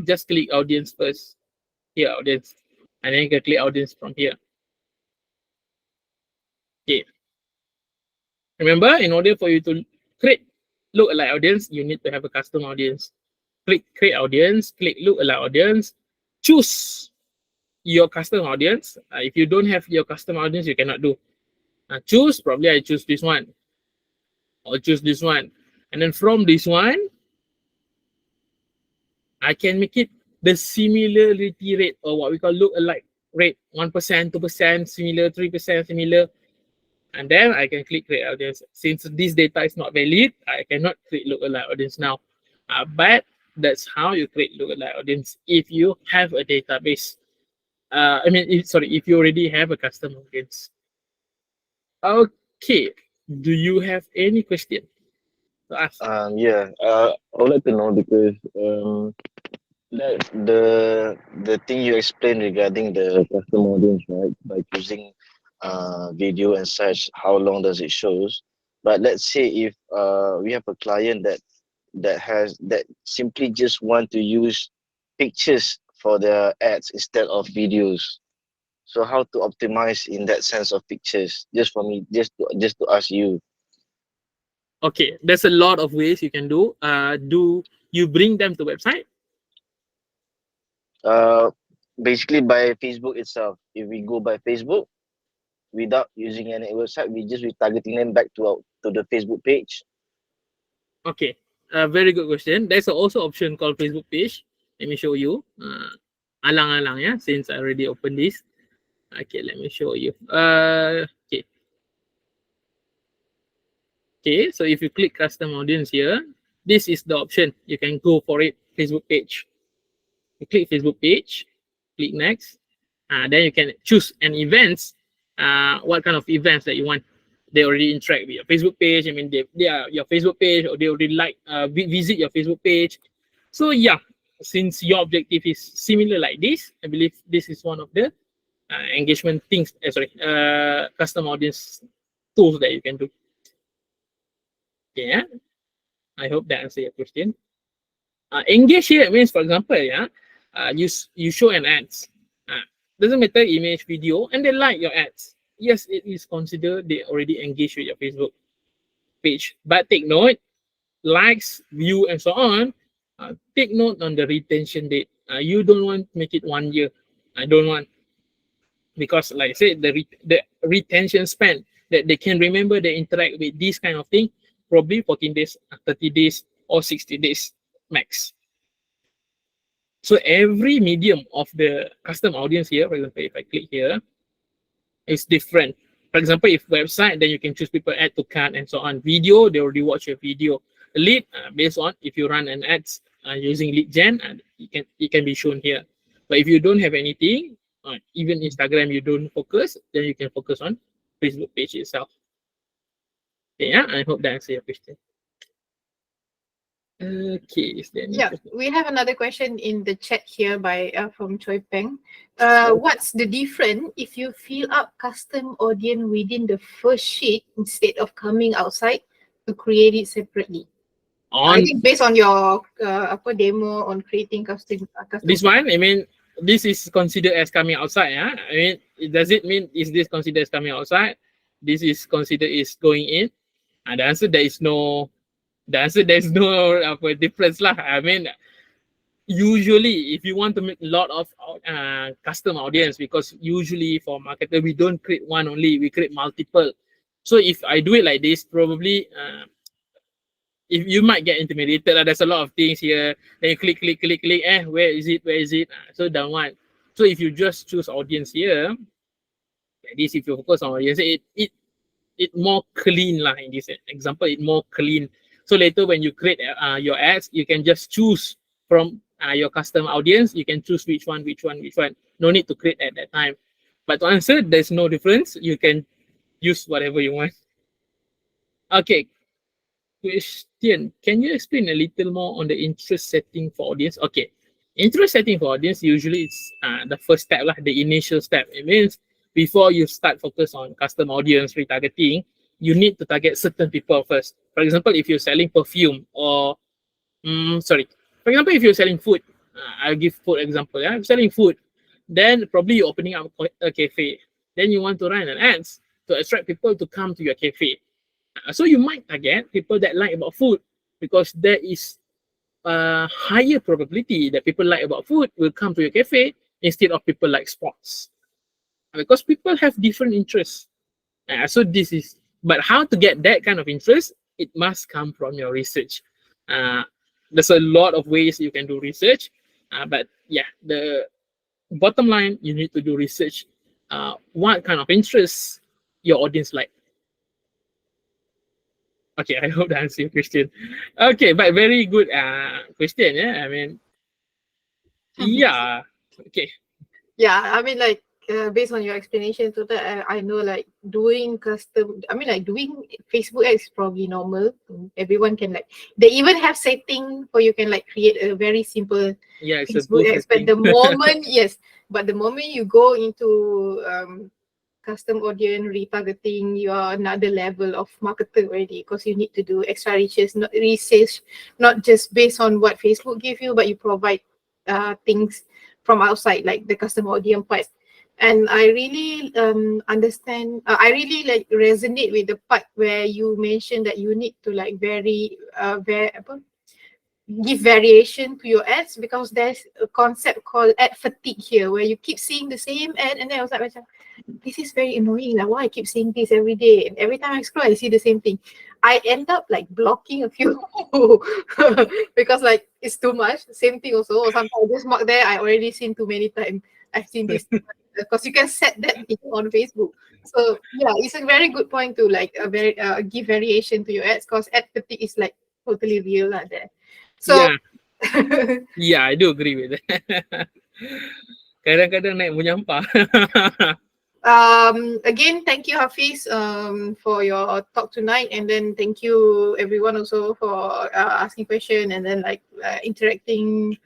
Speaker 1: just click audience first. Here, audience, and then you can click audience from here. Okay. Remember, in order for you to create lookalike audience, you need to have a custom audience. Click create audience, click lookalike audience, choose your custom audience. If you don't have your custom audience, you cannot do. Choose, probably I choose this one, or choose this one. And then from this one, I can make it the similarity rate, or what we call lookalike rate, 1%, 2%, similar, 3%, similar. And then I can click create audience. Since this data is not valid, I cannot create lookalike audience now. But that's how you create lookalike audience if you have a database. If you already have a custom audience. Okay. Do you have any question to ask?
Speaker 3: I would like to know because that the thing you explained regarding the custom audience, right? By choosing video and such, how long does it shows? But let's say if we have a client that simply just want to use pictures for their ads instead of videos. So how to optimize in that sense of pictures? Just for me, just to ask you.
Speaker 1: Okay, there's a lot of ways you can do. Do you bring them to website?
Speaker 3: Basically by Facebook itself. If we go by Facebook without using any website, we just retargeting them back to the Facebook page.
Speaker 1: Okay, very good question. There's also option called Facebook page. Let me show you. Alang-alang, yeah, since I already opened this. Okay, let me show you. Okay. Okay, so if you click custom audience here, this is the option. You can go for it, Facebook page. You click Facebook page, click next. Then you can choose an events, what kind of events that you want. They already interact with your Facebook page. I mean, they are your Facebook page, or they already like visit your Facebook page. So yeah, since your objective is similar like this, I believe this is one of the engagement things. Custom audience tools that you can do. Yeah, I hope that answers your question. Engage here means, for example, you show an ads. Doesn't matter image, video, and they like your ads. Yes, it is considered they already engaged with your Facebook page. But take note, likes, view, and so on. Take note on the retention date. You don't want to make it 1 year. I don't want, because like I said, the retention span that they can remember, they interact with this kind of thing, probably 14 days, 30 days, or 60 days max. So every medium of the custom audience here, for example, if I click here, is different. For example, if website, then you can choose people add to cart and so on. Video, they already watch your video. Lead, based on if you run an ads using lead gen, and it can be shown here. But if you don't have anything, even Instagram, you don't focus, then you can focus on Facebook page itself. Okay, yeah, I hope that answers your question. Okay, is there any question?
Speaker 2: We have another question in the chat here by from Choi Peng. What's the difference if you fill up custom audience within the first sheet instead of coming outside to create it separately? I
Speaker 1: On
Speaker 2: think based on your demo on creating custom
Speaker 1: this one, I mean, this is considered as coming outside. Yeah, I mean, does it mean is this considered as coming outside? This is considered is going in. And the answer there is no. The answer there is no difference lah. I mean, usually if you want to make a lot of custom audience, because usually for marketer we don't create one only, we create multiple. So if I do it like this, probably if you might get intimidated, there's a lot of things here, then you click, where is it, so that one. So if you just choose audience here, like this, if you focus on audience, it more clean lah. In this example, it more clean. So later when you create your ads, you can just choose from your custom audience. You can choose which one. No need to create at that time. But to answer, there's no difference. You can use whatever you want. Okay. Question: can you explain a little more on the interest setting for audience? Okay. Interest setting for audience, usually it's the first step lah, the initial step. It means before you start focus on custom audience retargeting, you need to target certain people first. For example, if you're selling perfume or for example, if you're selling food, I'll give food example. Yeah, selling food, then probably you're opening up a cafe. Then you want to run an ads to attract people to come to your cafe. So you might target people that like about food, because there is a higher probability that people like about food will come to your cafe instead of people like sports, because people have different interests. So this is, but how to get that kind of interest? It must come from your research. There's a lot of ways you can do research, but yeah, the bottom line, you need to do research. What kind of interests your audience like? Okay, I hope that answers your question. Okay, but very good question. Yeah, I mean, yeah. Okay.
Speaker 2: Yeah, I mean, like based on your explanation to that, I know like doing doing Facebook ads is probably normal. Everyone can they even have setting for you can create a very simple Facebook ads. But the moment the moment you go into custom audience retargeting, you are another level of marketer already, because you need to do extra research, not just based on what Facebook give you, but you provide things from outside, like the custom audience part. And I really understand. I really resonate with the part where you mentioned that you need to give variation to your ads, because there's a concept called ad fatigue here, where you keep seeing the same ad, and then I was like, this is very annoying. Like, why I keep seeing this every day? And every time I scroll, I see the same thing. I end up blocking a few because it's too much. Same thing also. Or sometimes I just mark there. I already seen too many times. I've seen this because you can set that thing on Facebook. So yeah, it's a very good point to give variation to your ads, because ad fatigue is totally real there. So
Speaker 1: yeah, I do agree with that. Kadang-kadang naik menyampah.
Speaker 2: Again, thank you, Hafiz, for your talk tonight, and then thank you everyone also for asking questions and then interacting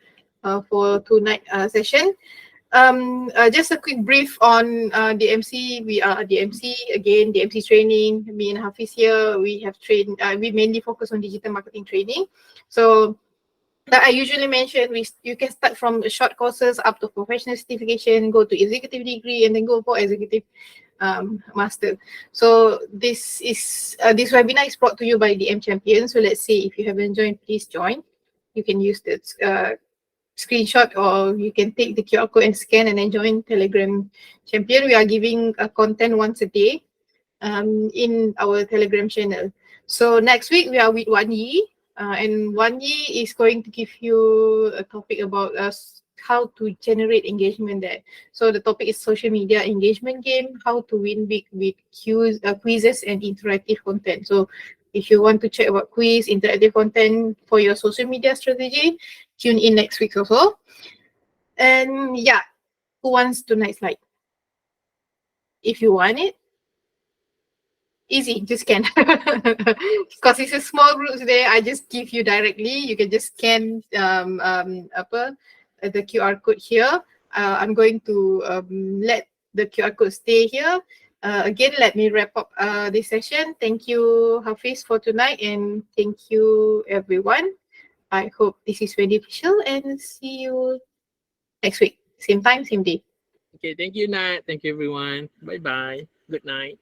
Speaker 2: for tonight session. Just a quick brief on DMC. We are DMC again. DMC training. Me and Hafiz here. We have trained. We mainly focus on digital marketing training. So that I usually mention, you can start from short courses up to professional certification, go to executive degree, and then go for executive master. So this webinar is brought to you by DMChampion. So let's say if you haven't joined, please join. You can use the screenshot, or you can take the QR code and scan and then join Telegram Champion. We are giving content once a day in our Telegram channel. So next week we are with Wan Yi. And Wan Yi is going to give you a topic about how to generate engagement there. So the topic is social media engagement game, how to win big with quizzes and interactive content. So if you want to check about quiz, interactive content for your social media strategy, tune in next week also. And yeah, who wants tonight's slide? If you want it, easy, just scan. Because it's a small group today, I just give you directly. You can just scan the QR code here. I'm going to let the QR code stay here. Again, let me wrap up this session. Thank you, Hafiz, for tonight, and thank you, everyone. I hope this is beneficial, and see you next week. Same time, same day.
Speaker 1: Okay, thank you, Nat. Thank you, everyone. Bye-bye. Good night.